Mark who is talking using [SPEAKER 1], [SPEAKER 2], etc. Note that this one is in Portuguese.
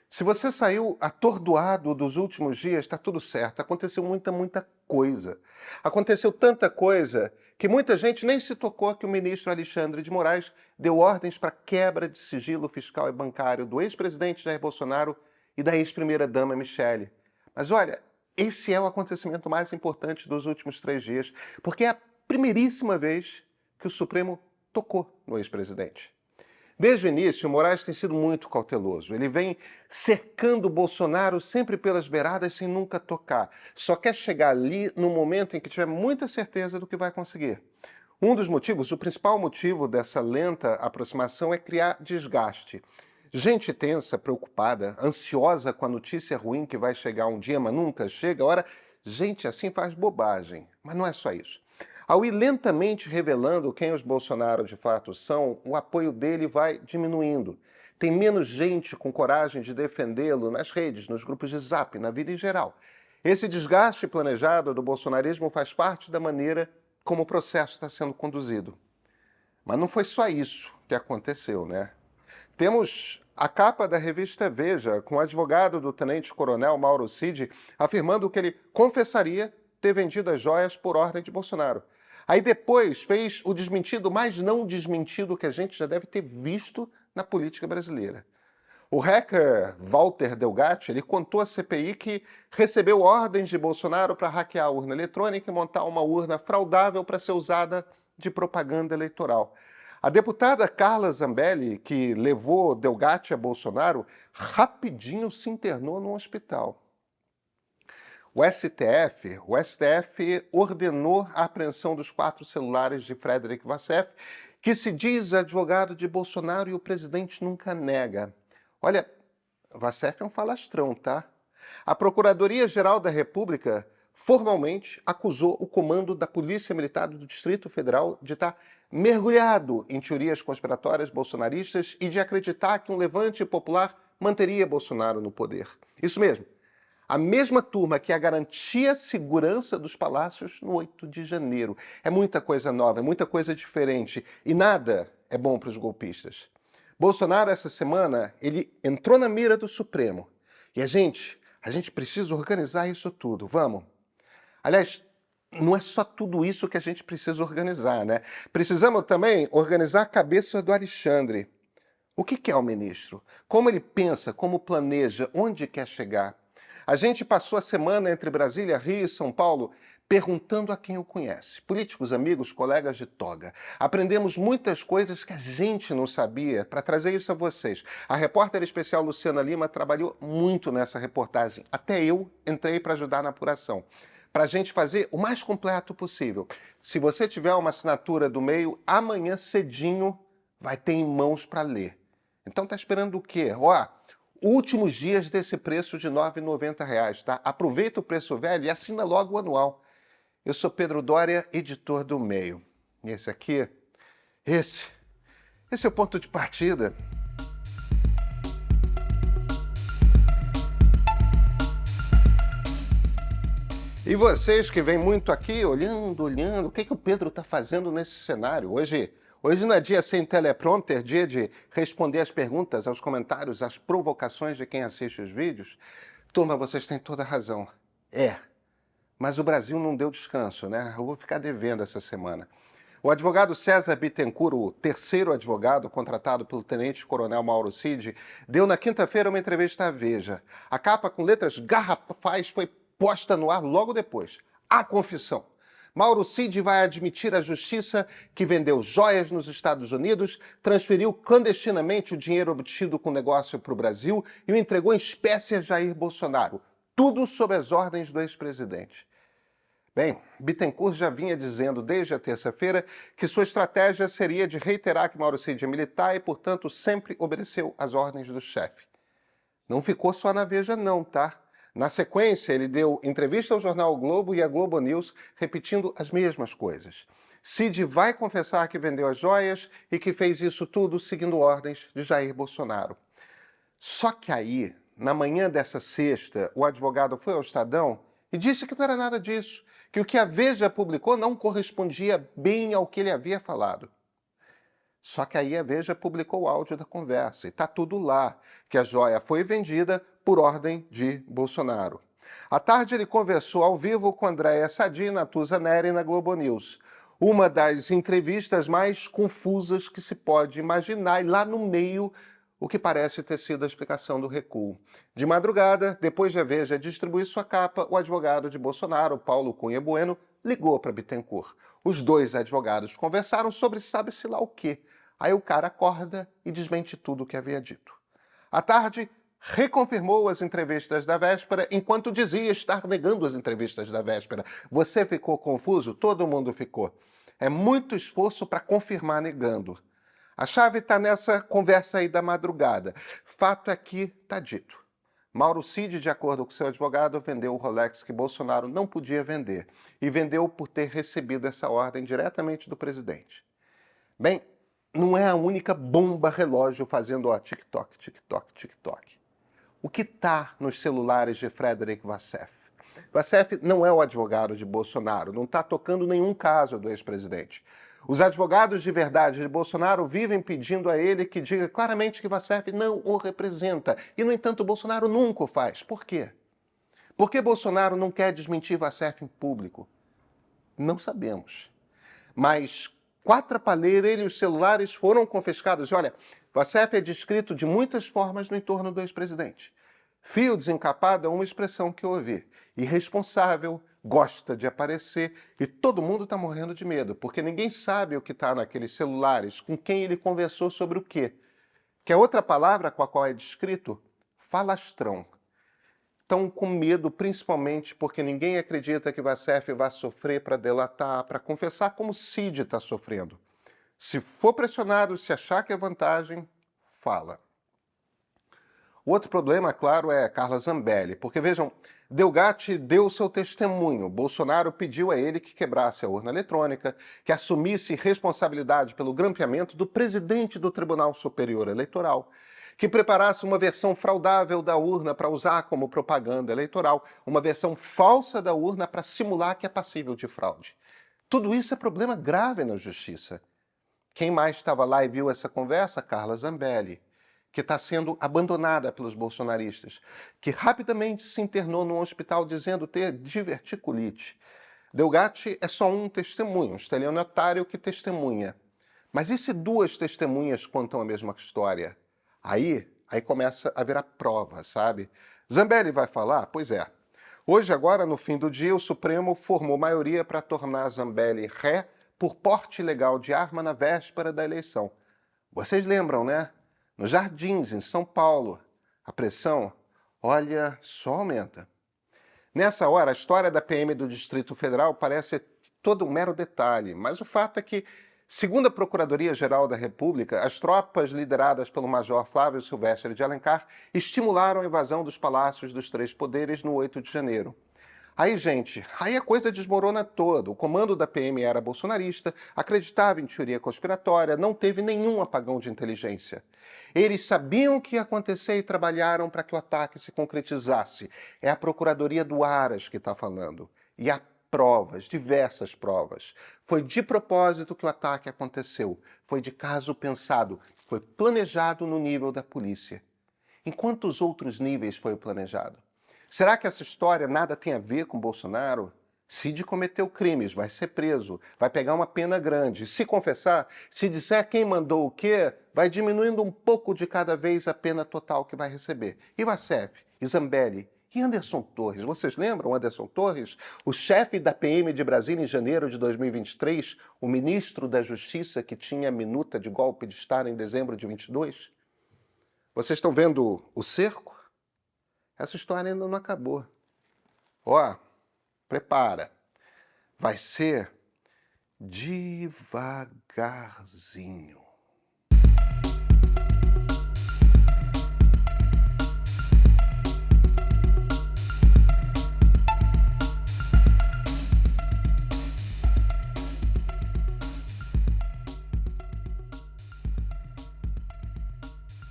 [SPEAKER 1] Se você saiu atordoado dos últimos dias, está tudo certo. Aconteceu muita coisa. Aconteceu tanta coisa que muita gente nem se tocou que o ministro Alexandre de Moraes deu ordens para quebra de sigilo fiscal e bancário do ex-presidente Jair Bolsonaro e da ex-primeira-dama Michele. Mas olha, esse é o acontecimento mais importante dos últimos 3 dias, porque é a primeiríssima vez que o Supremo tocou no ex-presidente. Desde o início, o Moraes tem sido muito cauteloso. Ele vem cercando o Bolsonaro sempre pelas beiradas sem nunca tocar. Só quer chegar ali no momento em que tiver muita certeza do que vai conseguir. Um dos motivos, o principal motivo dessa lenta aproximação é criar desgaste. Gente tensa, preocupada, ansiosa com a notícia ruim que vai chegar um dia, mas nunca chega. Ora, gente assim faz bobagem. Mas não é só isso. Ao ir lentamente revelando quem os Bolsonaro de fato são, o apoio dele vai diminuindo. Tem menos gente com coragem de defendê-lo nas redes, nos grupos de zap, na vida em geral. Esse desgaste planejado do bolsonarismo faz parte da maneira como o processo está sendo conduzido. Mas não foi só isso que aconteceu, né? Temos a capa da revista Veja, com o advogado do tenente-coronel Mauro Cid afirmando que ele confessaria ter vendido as joias por ordem de Bolsonaro. Aí depois fez o desmentido mais não desmentido que a gente já deve ter visto na política brasileira. O hacker Walter Delgatti, ele contou à CPI que recebeu ordens de Bolsonaro para hackear a urna eletrônica e montar uma urna fraudável para ser usada de propaganda eleitoral. A deputada Carla Zambelli, que levou Delgatti a Bolsonaro, rapidinho se internou no hospital. O STF ordenou a apreensão dos 4 celulares de Frederic Vassef, que se diz advogado de Bolsonaro e o presidente nunca nega. Olha, Vassef é um falastrão, tá? A Procuradoria-Geral da República formalmente acusou o comando da Polícia Militar do Distrito Federal de estar mergulhado em teorias conspiratórias bolsonaristas e de acreditar que um levante popular manteria Bolsonaro no poder. Isso mesmo. A mesma turma que garantia a segurança dos palácios no 8 de janeiro. É muita coisa nova, é muita coisa diferente. E nada é bom para os golpistas. Bolsonaro, essa semana, ele entrou na mira do Supremo. E a gente precisa organizar isso tudo. Vamos. Aliás, não é só tudo isso que a gente precisa organizar, né? Precisamos também organizar a cabeça do Alexandre. O que é o ministro? Como ele pensa, como planeja, onde quer chegar? A gente passou a semana entre Brasília, Rio e São Paulo perguntando a quem o conhece. Políticos, amigos, colegas de toga. Aprendemos muitas coisas que a gente não sabia para trazer isso a vocês. A repórter especial Luciana Lima trabalhou muito nessa reportagem. Até eu entrei para ajudar na apuração. Para a gente fazer o mais completo possível. Se você tiver uma assinatura do meio, amanhã cedinho vai ter em mãos para ler. Então tá esperando o quê? Últimos dias desse preço de R$ 9,90, tá? Aproveita o preço velho e assina logo o anual. Eu sou Pedro Doria, editor do Meio. E esse aqui, esse é o ponto de partida. E vocês que vêm muito aqui olhando, o que o Pedro está fazendo nesse cenário? Hoje não é dia sem teleprompter, dia de responder às perguntas, aos comentários, às provocações de quem assiste os vídeos. Turma, vocês têm toda a razão. Mas o Brasil não deu descanso, né? Eu vou ficar devendo essa semana. O advogado César Bittencourt, o terceiro advogado contratado pelo tenente-coronel Mauro Cid, deu na quinta-feira uma entrevista à Veja. A capa com letras garrafais foi posta no ar logo depois. A confissão. Mauro Cid vai admitir à justiça que vendeu joias nos Estados Unidos, transferiu clandestinamente o dinheiro obtido com o negócio para o Brasil e o entregou em espécie a Jair Bolsonaro. Tudo sob as ordens do ex-presidente. Bem, Bittencourt já vinha dizendo desde a terça-feira que sua estratégia seria de reiterar que Mauro Cid é militar e, portanto, sempre obedeceu às ordens do chefe. Não ficou só na Veja não, tá? Na sequência, ele deu entrevista ao jornal o Globo e à Globo News, repetindo as mesmas coisas. Cid vai confessar que vendeu as joias e que fez isso tudo seguindo ordens de Jair Bolsonaro. Só que aí, na manhã dessa sexta, o advogado foi ao Estadão e disse que não era nada disso, que o que a Veja publicou não correspondia bem ao que ele havia falado. Só que aí a Veja publicou o áudio da conversa e está tudo lá, que a joia foi vendida por ordem de Bolsonaro. À tarde ele conversou ao vivo com Andréa Sadi e Natuza Neri na Globo News. Uma das entrevistas mais confusas que se pode imaginar, e lá no meio o que parece ter sido a explicação do recuo. De madrugada, depois de a Veja distribuir sua capa, o advogado de Bolsonaro, Paulo Cunha Bueno, ligou para Bittencourt. Os dois advogados conversaram sobre sabe-se lá o quê. Aí o cara acorda e desmente tudo o que havia dito. À tarde, reconfirmou as entrevistas da véspera, enquanto dizia estar negando as entrevistas da véspera. Você ficou confuso? Todo mundo ficou. É muito esforço para confirmar negando. A chave está nessa conversa aí da madrugada. Fato é que está dito. Mauro Cid, de acordo com seu advogado, vendeu o Rolex que Bolsonaro não podia vender. E vendeu por ter recebido essa ordem diretamente do presidente. Bem, não é a única bomba relógio fazendo ó, tic-toc, tic-toc, tic-toc. O que está nos celulares de Frederic Vassef? Vassef não é o advogado de Bolsonaro, não está tocando nenhum caso do ex-presidente. Os advogados de verdade de Bolsonaro vivem pedindo a ele que diga claramente que Vassef não o representa. E, no entanto, Bolsonaro nunca o faz. Por quê? Por que Bolsonaro não quer desmentir Vassef em público? Não sabemos. Mas, quatrapalheira, ele e os celulares foram confiscados. E olha, Vassef é descrito de muitas formas no entorno do ex-presidente. Fio desencapado é uma expressão que eu ouvi. Irresponsável, gosta de aparecer e todo mundo está morrendo de medo, porque ninguém sabe o que está naqueles celulares, com quem ele conversou sobre o quê. Que é outra palavra com a qual é descrito? Falastrão. Estão com medo, principalmente porque ninguém acredita que Vassef vai sofrer para delatar, para confessar, como Cid está sofrendo. Se for pressionado, se achar que é vantagem, fala. O outro problema, claro, é Carla Zambelli, porque, vejam, Delgatti deu seu testemunho. Bolsonaro pediu a ele que quebrasse a urna eletrônica, que assumisse responsabilidade pelo grampeamento do presidente do Tribunal Superior Eleitoral, que preparasse uma versão fraudável da urna para usar como propaganda eleitoral, uma versão falsa da urna para simular que é passível de fraude. Tudo isso é problema grave na justiça. Quem mais estava lá e viu essa conversa? Carla Zambelli, que está sendo abandonada pelos bolsonaristas, que rapidamente se internou num hospital dizendo ter diverticulite. Delgatti é só um testemunho, um estelionatário que testemunha. Mas e se duas testemunhas contam a mesma história? Aí começa a virar prova, sabe? Zambelli vai falar? Pois é. Hoje, agora, no fim do dia, o Supremo formou maioria para tornar Zambelli ré por porte ilegal de arma na véspera da eleição. Vocês lembram, né? Nos Jardins, em São Paulo, a pressão, olha, só aumenta. Nessa hora, a história da PM do Distrito Federal parece todo um mero detalhe, mas o fato é que, segundo a Procuradoria-Geral da República, as tropas lideradas pelo Major Flávio Silvestre de Alencar estimularam a invasão dos palácios dos três poderes no 8 de janeiro. Aí, gente, aí a coisa desmorona toda. O comando da PM era bolsonarista, acreditava em teoria conspiratória, não teve nenhum apagão de inteligência. Eles sabiam o que ia acontecer e trabalharam para que o ataque se concretizasse. É a Procuradoria do Aras que está falando. E há provas, diversas provas. Foi de propósito que o ataque aconteceu. Foi de caso pensado. Foi planejado no nível da polícia. Em quantos outros níveis foi planejado? Será que essa história nada tem a ver com Bolsonaro? Cid cometeu crimes, vai ser preso, vai pegar uma pena grande. Se confessar, se disser quem mandou o quê, vai diminuindo um pouco de cada vez a pena total que vai receber. E Vassef, e Zambelli, e Anderson Torres. Vocês lembram Anderson Torres? O chefe da PM de Brasília em janeiro de 2023, o ministro da Justiça que tinha a minuta de golpe de Estado em dezembro de 22? Vocês estão vendo o cerco? Essa história ainda não acabou. Ó, prepara. Vai ser devagarzinho.